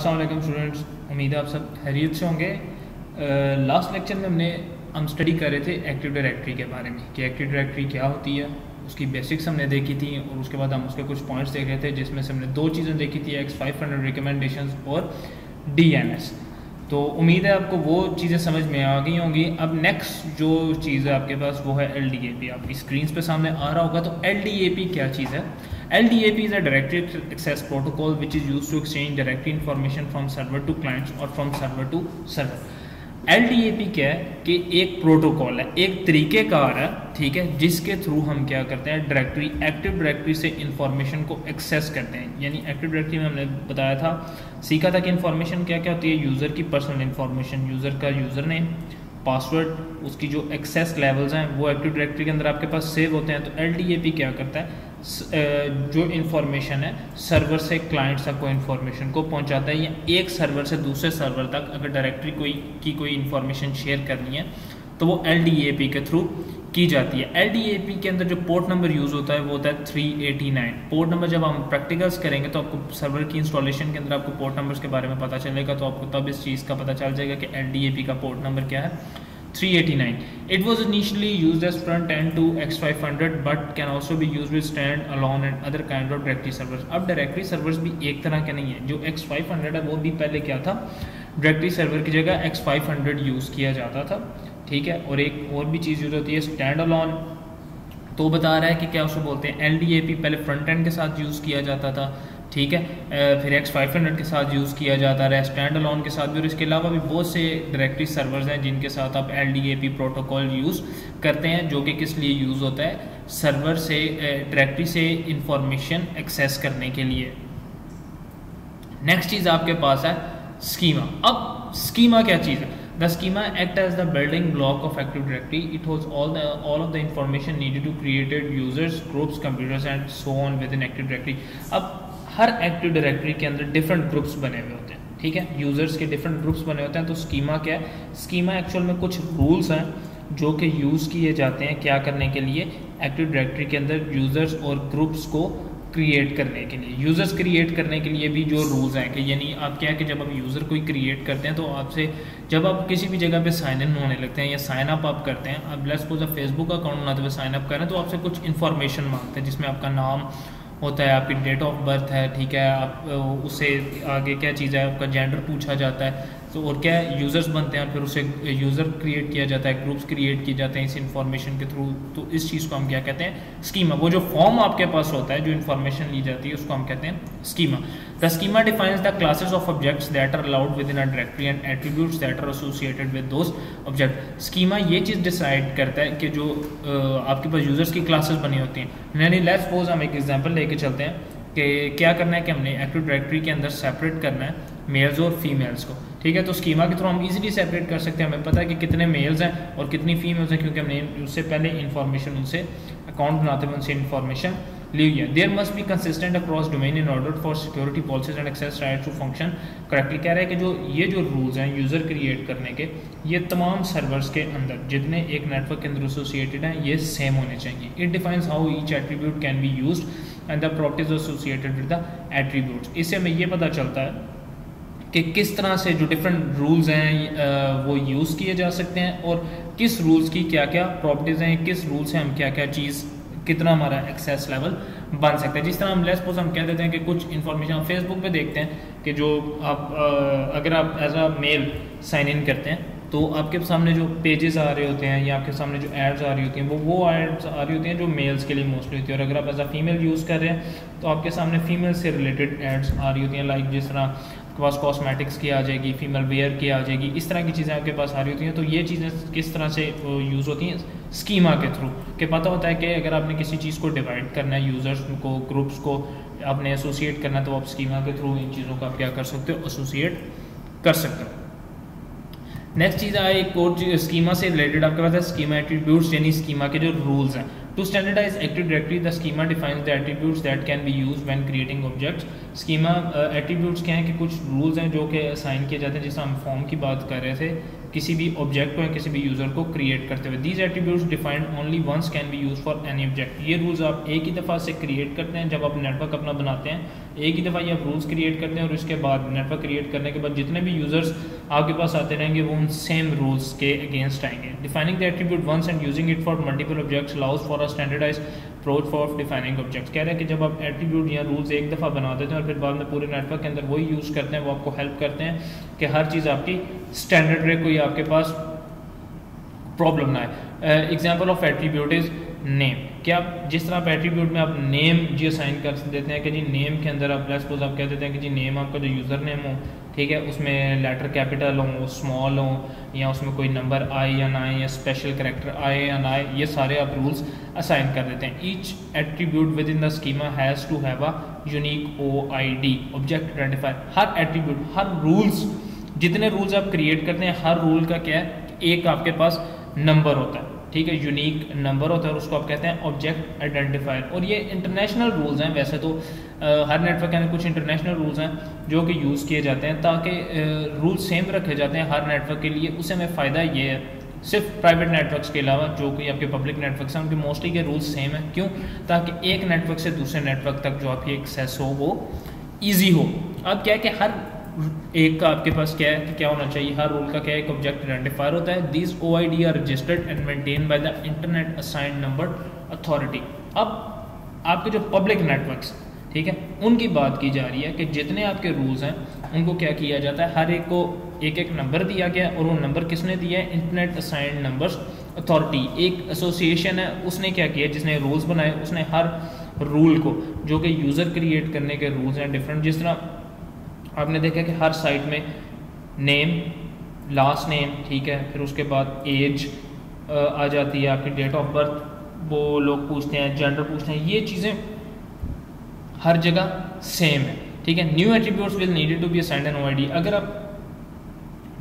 अस्सलाम वालेकुम स्टूडेंट्स, उम्मीद है आप सब खैरियत से होंगे। लास्ट लेक्चर में हम स्टडी कर रहे थे एक्टिव डायरेक्टरी के बारे में कि एक्टिव डायरेक्टरी क्या होती है, उसकी बेसिक्स हमने देखी थी और उसके बाद हम उसके कुछ पॉइंट्स देख रहे थे जिसमें से हमने दो चीज़ें देखी थी, X500 रिकमेंडेशंस और DNS। तो उम्मीद है आपको वो चीज़ें समझ में आ गई होंगी। अब नेक्स्ट जो चीज़ है आपके पास वो है LDAP। आपकी स्क्रीन पे सामने आ रहा होगा। तो LDAP क्या चीज़ है? LDAP is a directory access protocol which is used to exchange directory information from server to clients or from server to server। LDAP क्या है कि एक प्रोटोकॉल है, एक तरीक़ेकार है, ठीक है, जिसके थ्रू हम क्या करते हैं, डायरेक्टरी एक्टिव डायरेक्टरी से इंफॉर्मेशन को एक्सेस करते हैं। यानी एक्टिव डायरेक्टरी में हमने बताया था, सीखा था कि इंफॉर्मेशन क्या क्या होती है। यूज़र की पर्सनल इंफॉर्मेशन, यूज़र का यूज़र नेम, पासवर्ड, उसकी जो एक्सेस लेवल्स हैं वो एक्टिव डायरेक्टरी के अंदर आपके पास सेव होते हैं। तो LDAP क्या करता है, जो इन्फॉर्मेशन है सर्वर से क्लाइंट्स तक को इन्फॉर्मेशन को पहुंचाता है, या एक सर्वर से दूसरे सर्वर तक अगर डायरेक्टरी कोई इन्फॉर्मेशन शेयर करनी है तो वो LDAP के थ्रू की जाती है। LDAP के अंदर जो पोर्ट नंबर यूज़ होता है वो होता है 389 पोर्ट नंबर। जब हम प्रैक्टिकल्स करेंगे तो आपको सर्वर की इंस्टॉलेशन के अंदर आपको पोर्ट नंबर्स के बारे में पता चलेगा, तो आपको तब इस चीज़ का पता चल जाएगा कि LDAP का पोर्ट नंबर क्या है, 389। It was initially used as front end to X500 but can also be used with stand alone and other kind of directory servers। अब डायरेक्टरी सर्वर्स भी एक तरह के नहीं है। जो X500 है वो भी पहले क्या था, डायरेक्टरी सर्वर की जगह X500 यूज़ किया जाता था, ठीक है। और एक और भी चीज़ यूज़ होती है स्टैंड अलोन। तो बता रहा है कि क्या उसको बोलते हैं, LDAP पहले फ्रंट एंड के साथ यूज़ किया जाता था, ठीक है, फिर X500 के साथ यूज़ किया जाता रहा, स्टैंड अलोन के साथ भी। और इसके अलावा भी बहुत से डायरेक्टरी सर्वर्स हैं जिनके साथ आप LDAP प्रोटोकॉल यूज़ करते हैं, जो कि किस लिए यूज़ होता है, सर्वर से डायरेक्टरी से इंफॉर्मेशन एक्सेस करने के लिए। नेक्स्ट चीज़ आपके पास है स्कीमा। अब स्कीमा क्या चीज़ है? The schema act as the building block of Active Directory. It holds all of the information needed to create users, groups, computers and so on within Active Directory। अब हर Active Directory के अंदर different groups बने हुए होते हैं, ठीक है, users के डिफरेंट ग्रुप्स बने होते हैं। तो स्कीमा क्या है? स्कीमा एक्चुअल में कुछ रूल्स हैं जो कि यूज़ किए जाते हैं क्या करने के लिए, एक्टिव डायरेक्टरी के अंदर यूजर्स और ग्रुप्स को क्रिएट करने के लिए। यूज़र्स क्रिएट करने के लिए भी जो रूल्स हैं कि यानी आप क्या है कि जब आप यूज़र कोई क्रिएट करते हैं तो आपसे जब आप किसी भी जगह पे साइन इन होने लगते हैं या साइन अप आप करते हैं, अब लेट्स सपोज आप फेसबुक अकाउंट बनाते हुए साइन अप करें तो आपसे कुछ इन्फॉर्मेशन मांगते हैं जिसमें आपका नाम होता है, आपकी डेट ऑफ बर्थ है, ठीक है, आप उससे आगे क्या चीज़ है, आपका जेंडर पूछा जाता है, तो और क्या है, यूज़र्स बनते हैं और फिर उसे यूज़र क्रिएट किया जाता है, ग्रुप्स क्रिएट किए जाते हैं इस इंफॉर्मेशन के थ्रू। तो इस चीज़ को हम क्या कहते हैं, स्कीमा। वो जो फॉर्म आपके पास होता है, जो इन्फॉर्मेशन ली जाती है, उसको हम कहते हैं schema. The schema defines the classes of objects that are allowed within a directory and attributes that are associated with those object. Schema ये चीज़ डिसाइड करता है कि जो आपके पास यूज़र्स की क्लासेस बनी होती हैं, यानी लेट्स सपोज हम एक एग्जाम्पल लेके चलते हैं कि क्या करना है कि हमने एक्टिव डायरेक्टरी के अंदर सेपरेट करना है मेल्स और फीमेल्स को, ठीक है। तो स्कीमा के थ्रू हम इजीली सेपरेट कर सकते हैं। हमें पता है कि कितने मेल्स हैं और कितनी फीमेल्स हैं, क्योंकि हमने उससे पहले इन्फॉर्मेशन उनसे अकाउंट बनाते हुए उनसे इन्फॉर्मेशन ली हुई है। There must be consistent across domain in order for security policies and access right to function correctly. कह रहा है कि जो ये रूल्स हैं यूज़र क्रिएट करने के, ये तमाम सर्वर्स के अंदर जितने एक नेटवर्क के अंदर एसोसिएटेड हैं ये सेम होने चाहिए। It defines how each attribute can be used and the properties associated with the attributes. इससे हमें ये पता चलता है कि किस तरह से जो डिफरेंट रूल्स हैं वो यूज़ किए जा सकते हैं और किस रूल्स की क्या क्या प्रॉपर्टीज़ हैं, किस रूल से हम क्या क्या चीज़, कितना हमारा एक्सेस लेवल बन सकता है। जिस तरह हम लेट्स सपोज हम कह देते हैं कि कुछ इन्फॉर्मेशन आप फेसबुक पे देखते हैं कि जो आप अगर आप as a mail sign in करते हैं तो आपके सामने जो पेजेस आ रहे होते हैं या आपके सामने जो एड्स आ रही होती हैं वो एड्स आ रही होती हैं जो मेल्स के लिए मोस्टली होती है। और अगर आप एज अ फीमेल यूज़ कर रहे हैं तो आपके सामने फीमेल से रिलेटेड एड्स आ रही होती हैं, लाइक जिस तरह आपके पास कॉस्मेटिक्स की आ जाएगी, फीमेल वेयर की आ जाएगी, इस तरह की चीज़ें आपके पास आ रही होती हैं। तो ये चीज़ें किस तरह से यूज़ होती हैं, स्कीमा के थ्रू। कि पता होता है कि अगर आपने किसी चीज़ को डिवाइड करना है, यूज़र्स को, ग्रुप्स को आपने एसोसिएट करना है, तो आप स्कीमा के थ्रू इन चीज़ों को आप क्या कर सकते हो, एसोसिएट कर सकते हो। नेक्स्ट चीज़ है एक और स्कीमा से रिलेटेड आपके पास है स्कीमा एट्रीब्यूट्स, यानी स्कीमा के जो रूल्स हैं to standardise active directory the schema defines the attributes that can be used when creating objects. Schema attributes क्या हैं कि कुछ रूल्स हैं जो कि असाइन किए जाते हैं, जिस हम फॉर्म की बात कर रहे थे, किसी भी ऑब्जेक्ट को या किसी भी यूज़र को क्रिएट करते हुए। These attributes defined only once can be use for any object. ये रूल्स आप एक ही दफ़ा से क्रिएट करते हैं जब आप नेटवर्क अपना बनाते हैं, एक ही दफ़ा ये आप रूल्स क्रिएट करते हैं और उसके बाद नेटवर्क क्रिएट करने के बाद जितने भी यूज़र्स आपके पास आते रहेंगे वो उन सेम रूल्स के अगेंस्ट आएंगे। Defining the attribute once and using it for multiple objects allows for a standardise approach for defining objects. कह रहे हैं कि जब आप एट्रीब्यूट या रूल्स एक दफ़ा बना देते हैं और फिर बाद में पूरे नेटवर्क के अंदर वही यूज़ करते हैं, वो आपको हेल्प करते हैं कि हर चीज़ आपकी स्टैंडर्ड रहे, कोई आपके पास प्रॉब्लम ना है। Example of attribute is name. क्या आप जिस तरह आप एट्रीब्यूट में आप नेम जी असाइन कर देते हैं कि जी नेम के अंदर आप सपोज आप कह देते हैं कि जी नेम आपका जो यूज़र नेम हो, ठीक है, उसमें लेटर कैपिटल हो, स्मॉल हो, या उसमें कोई नंबर आए या ना आए, या स्पेशल करेक्टर आए या ना आए, ये सारे आप रूल्स असाइन कर देते हैं। Each attribute within the schema has to have a unique OID, object identifier. हर एट्रीब्यूट, हर रूल्स, जितने रूल्स आप क्रिएट करते हैं, हर रूल का क्या है, एक आपके पास नंबर होता है, ठीक है, यूनिक नंबर होता है और उसको आप कहते हैं ऑब्जेक्ट आइडेंटिफायर। और ये इंटरनेशनल रूल्स हैं, वैसे तो हर नेटवर्क के अंदर कुछ इंटरनेशनल रूल्स हैं जो कि यूज़ किए जाते हैं ताकि रूल्स सेम रखे जाते हैं हर नेटवर्क के लिए। उससे हमें फ़ायदा ये है, सिर्फ प्राइवेट नेटवर्क्स के अलावा जो कि आपके पब्लिक नेटवर्क्स हैं उनके मोस्टली के रूल्स सेम है। क्यों? ताकि एक नेटवर्क से दूसरे नेटवर्क तक जो आपकी एक्सेस हो वो ईजी हो। अब क्या है कि हर एक का आपके पास क्या है कि क्या होना चाहिए, हर रूल का क्या है, एक ऑब्जेक्ट आइडेंटिफायर होता है। This OID are registered and maintain by the internet assigned number authority. अब आपके जो पब्लिक नेटवर्क्स, ठीक है, उनकी बात की जा रही है कि जितने आपके रूल्स हैं उनको क्या किया जाता है, हर एक को एक एक नंबर दिया गया और वो नंबर किसने दिया है, इंटरनेट असाइंड नंबर्स अथॉरिटी। एक एसोसिएशन है, उसने क्या किया, जिसने रूल्स बनाए उसने हर रूल को, जो कि यूज़र क्रिएट करने के रूल्स हैं डिफरेंट, जिस तरह आपने देखा कि हर साइट में नेम, लास्ट नेम, ठीक है, फिर उसके बाद एज आ जाती है, आपकी डेट ऑफ बर्थ वो लोग पूछते हैं, जेंडर पूछते हैं, ये चीज़ें हर जगह सेम है, ठीक है। New attributes will needed to be assigned an OID। अगर आप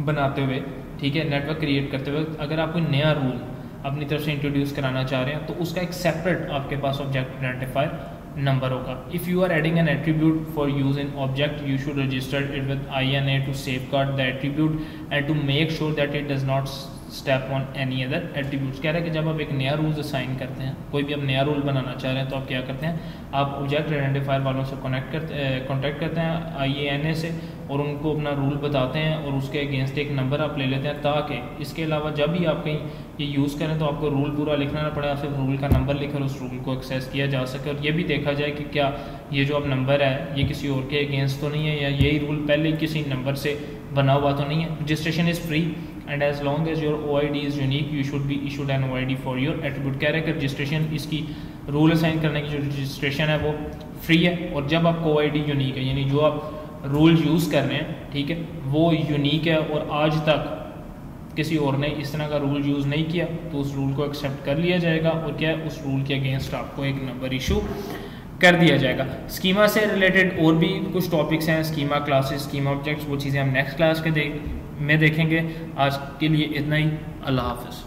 बनाते हुए, ठीक है, नेटवर्क क्रिएट करते हुए अगर आप कोई नया रूल अपनी तरफ से इंट्रोड्यूस कराना चाह रहे हैं तो उसका एक सेपरेट आपके पास ऑब्जेक्ट आइडेंटिफायर नंबर होगा। If you are adding an attribute for use in object you should register it with INA to safeguard the attribute and to make sure that it does not step on any other attributes. कह रहा है कि जब आप एक नया rule assign करते हैं, कोई भी आप नया रूल बनाना चाह रहे हैं, तो आप क्या करते हैं, आप ऑब्जेक्ट आइडेंटिफायर वालों से कॉन्टैक्ट करते हैं IANA से और उनको अपना रूल बताते हैं और उसके अगेंस्ट एक नंबर आप ले लेते हैं, ताकि इसके अलावा जब भी आप कहीं ये यूज़ करें तो आपको रूल पूरा लिखना ना पड़े, आप सिर्फ रूल का नंबर लिखकर उस रूल को एक्सेस किया जा सके। और ये भी देखा जाए कि क्या ये जो अब नंबर है ये किसी और के अगेंस्ट तो नहीं है, या यही रूल पहले किसी नंबर से बना हुआ तो नहीं है। Registration is free and as long as your OID is unique you should be issued an OID for your attribute. कह रहे हैं कि रजिस्ट्रेशन, इसकी रूल असाइन करने की जो रजिस्ट्रेशन है वो फ्री है, और जब आपको OID यूनिक है, यानी जो आप रूल यूज़ कर रहे हैं, ठीक है, वो यूनिक है और आज तक किसी और ने इस तरह का रूल यूज़ नहीं किया, तो उस रूल को एक्सेप्ट कर लिया जाएगा और क्या है, उस रूल के अगेंस्ट आपको एक नंबर इशू कर दिया जाएगा। स्कीमा से रिलेटेड और भी कुछ टॉपिक्स हैं, स्कीमा क्लासेस, स्कीमा ऑब्जेक्ट्स, वो चीज़ें हम नेक्स्ट क्लास के में देखेंगे। आज के लिए इतना ही, अल्लाह हाफ़िज़।